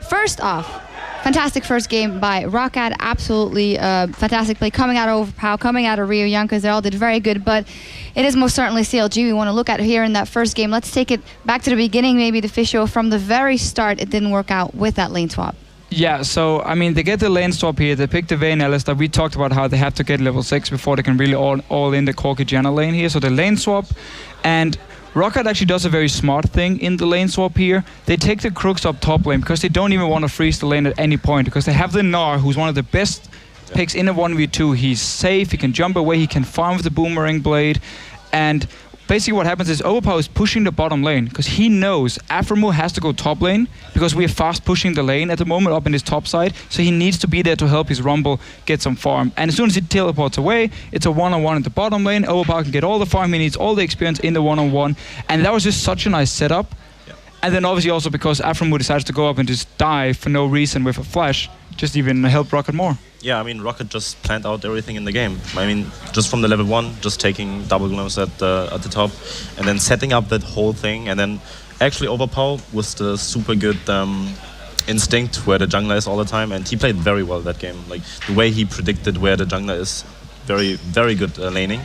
First off, fantastic first game by ROCCAT. Absolutely fantastic play coming out of Overpower, coming out of Rio Yonkers. They all did very good, but it is most certainly CLG we want to look at here in that first game. Let's take it back to the beginning, maybe the Fisho. From the very start, it didn't work out with that lane swap. Yeah, so, I mean, they get the lane swap here. They pick the Vayne Alistair. We talked about how they have to get level 6 before they can really all in the Corki Janna lane here. So the lane swap, and ROCCAT actually does a very smart thing in the lane swap here. They take the Crooks up top lane because they don't even want to freeze the lane at any point, because they have the Gnar, who's one of the best picks in a 1v2. He's safe, he can jump away, he can farm with the Boomerang Blade, and basically what happens is Overpower is pushing the bottom lane because he knows Aphromoo has to go top lane because we are fast pushing the lane at the moment up in his top side, so he needs to be there to help his Rumble get some farm. And as soon as he teleports away, it's a one-on-one at the bottom lane. Overpower can get all the farm he needs, all the experience in the one-on-one, and that was just such a nice setup. And then obviously also because Aphromoo decides to go up and just die for no reason with a flash, just even helped ROCCAT more. Yeah, I mean, ROCCAT just planned out everything in the game. I mean, just from the level 1, just taking double glimpse at the top, and then setting up that whole thing, and then actually Overpower was the super good instinct where the jungler is all the time, and he played very well that game. Like, the way he predicted where the jungler is, very, very good laning.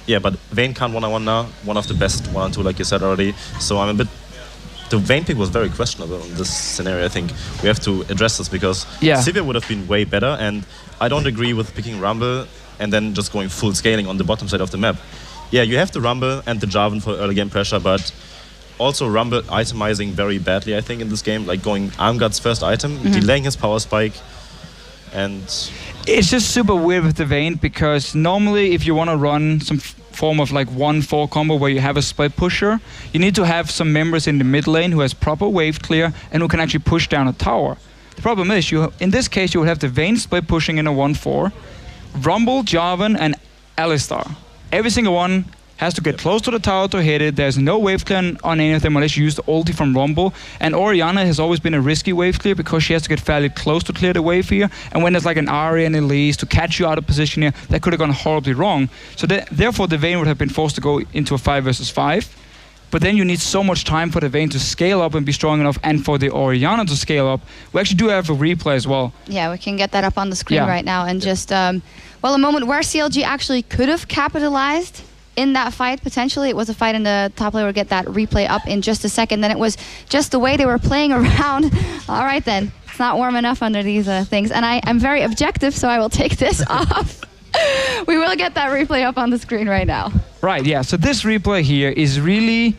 Yeah, but Vayne can't one-on-one now, one of the best 1-2, like you said already, so I'm a bit... The Vayne pick was very questionable in this scenario. I think we have to address this because Sivir would have been way better, and I don't agree with picking Rumble and then just going full scaling on the bottom side of the map. Yeah, you have the Rumble and the Jarvan for early game pressure, but also Rumble itemizing very badly, I think, in this game, like going Armguard's first item, delaying his power spike, and... It's just super weird with the Vayne because normally if you want to run some form of like 1-4 combo where you have a split pusher, you need to have some members in the mid lane who has proper wave clear and who can actually push down a tower. The problem is, in this case, you would have the Vayne split pushing in a 1-4, Rumble, Jarvan, and Alistar. Every single one has to get close to the tower to hit it. There's no wave clear on any of them unless you use the ulti from Rumble. And Orianna has always been a risky wave clear because she has to get fairly close to clear the wave here. And when there's like an Ahri and Elise to catch you out of position here, that could have gone horribly wrong. So therefore the Vayne would have been forced to go into a 5 versus 5. But then you need so much time for the Vayne to scale up and be strong enough, and for the Orianna to scale up. We actually do have a replay as well. Yeah, we can get that up on the screen right now. And just, well, a moment where CLG actually could have capitalized in that fight, potentially. It was a fight in the top lane. We'll get that replay up in just a second. Then it was just the way they were playing around. All right, then. It's not warm enough under these things. And I'm very objective, so I will take this off. We will get that replay up on the screen right now. Right, yeah. So this replay here is really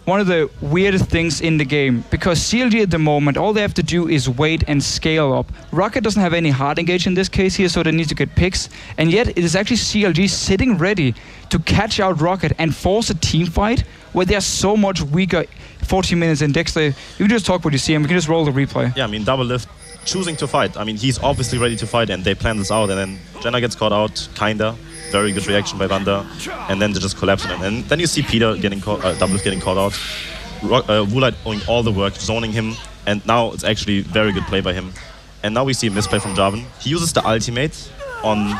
one of the weirdest things in the game, because CLG at the moment, all they have to do is wait and scale up. ROCCAT doesn't have any hard engage in this case here, so they need to get picks, and yet it is actually CLG sitting ready to catch out ROCCAT and force a team fight where they are so much weaker. 14 minutes in Dexter, you can just talk what you see and we can just roll the replay. Yeah, I mean, Double Lift choosing to fight. I mean, he's obviously ready to fight, and they plan this out, and then Janna gets caught out, kinda. Very good reaction by Vander, and then they just collapse on him. And then you see Peter getting caught, Double getting caught out, Woolite doing all the work, zoning him, and now it's actually very good play by him. And now we see a misplay from Jarvan. He uses the ultimate on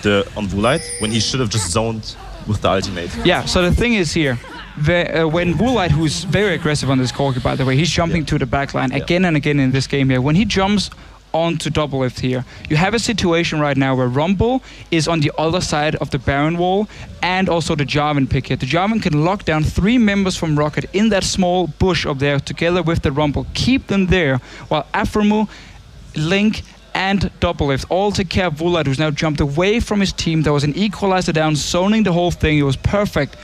Woolite when he should have just zoned with the ultimate. Yeah, so the thing is here, when Woolite, who's very aggressive on this Corki, by the way, he's jumping to the backline again and again in this game here. When he jumps onto double lift here, you have a situation right now where Rumble is on the other side of the Baron wall, and also the Jarvan pick here. The Jarvan can lock down 3 members from ROCCAT in that small bush up there together with the Rumble, keep them there, while Aphromoo, Link, and double lift all take care of Woolite, who's now jumped away from his team. There was an equalizer down, zoning the whole thing. It was perfect.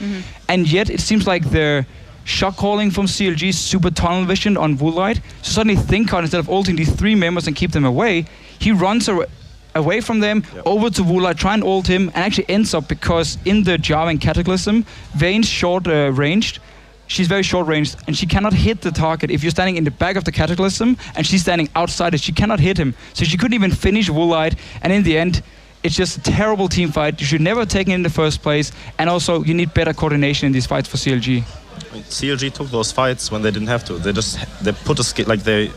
And yet it seems like the shot calling from CLG is super tunnel vision on Woolite. So suddenly ThinkCard, instead of ulting these 3 members and keep them away, he runs away from them, over to Woolite, try and ult him, and actually ends up, because in the Jarvan Cataclysm, Vayne's short ranged. She's very short ranged, and she cannot hit the target. If you're standing in the back of the Cataclysm and she's standing outside it, she cannot hit him. So she couldn't even finish Woolite, and in the end, it's just a terrible team fight. You should never have taken it in the first place, and also you need better coordination in these fights for CLG. CLG took those fights when they didn't have to. They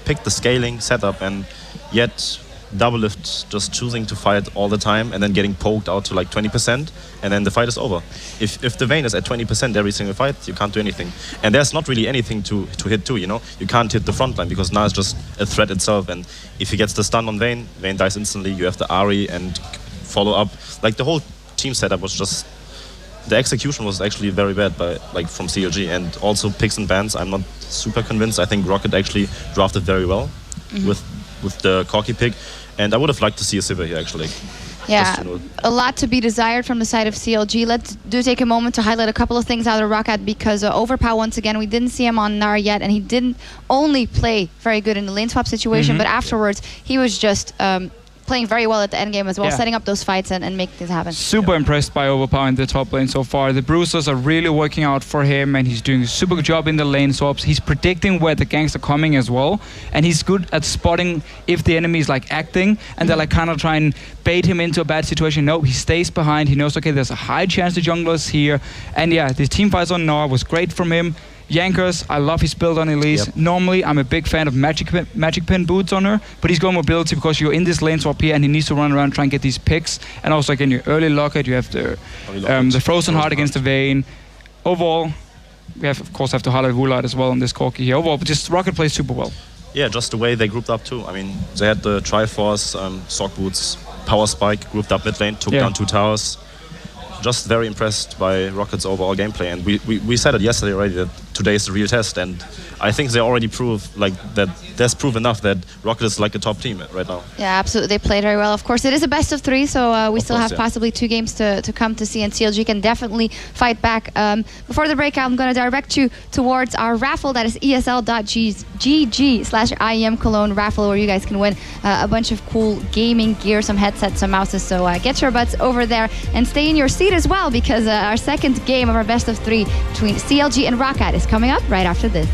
picked the scaling setup, and yet Doublelift just choosing to fight all the time and then getting poked out to like 20%, and then the fight is over. If the Vayne is at 20% every single fight, you can't do anything. And there's not really anything to hit too, you know? You can't hit the front line because now it's just a threat itself, and if he gets the stun on Vayne, Vayne dies instantly, you have the Ari and follow up. Like the whole team setup was just... The execution was actually very bad from CLG, and also picks and bans. I'm not super convinced. I think ROCCAT actually drafted very well with the Corki pick, and I would have liked to see a Sivir here actually. Yeah, a lot to be desired from the side of CLG. Let's take a moment to highlight a couple of things out of ROCCAT, because Overpow, once again, we didn't see him on Nar yet, and he didn't only play very good in the lane swap situation, but afterwards he was just playing very well at the end game as well, setting up those fights and making things happen. Super impressed by Overpower in the top lane so far. The Bruisers are really working out for him, and he's doing a super good job in the lane swaps. He's predicting where the ganks are coming as well, and he's good at spotting if the enemy is like acting, and they're like kind of trying to bait him into a bad situation. No, he stays behind. He knows, okay, there's a high chance the jungler is here, and yeah, the team fights on Gnar was great from him. Yankers, I love his build on Elise. Yep. Normally, I'm a big fan of magic pin boots on her, but he's got mobility because you're in this lane swap here, and he needs to run around try and get these picks. And also, again, your early locket, you have the Frozen Heart against the Vayne. Overall, we of course have to highlight Woolite as well on this Corki here. Overall, just ROCCAT plays super well. Yeah, just the way they grouped up too. I mean, they had the Triforce, Sock Boots, Power Spike grouped up mid lane, took down 2 towers. Just very impressed by ROCCAT's overall gameplay, and we said it yesterday already that today is the real test, and I think they already prove that there's proof enough that ROCCAT is like a top team right now. Yeah, absolutely. They played very well. Of course, it is a best of 3, so we still have possibly 2 games to come to see, and CLG can definitely fight back. Before the break, I'm going to direct you towards our raffle. That is esl.gg/IEM Cologne raffle, where you guys can win a bunch of cool gaming gear, some headsets, some mouses. So get your butts over there and stay in your seat as well, because our second game of our best of 3 between CLG and ROCCAT is coming up right after this.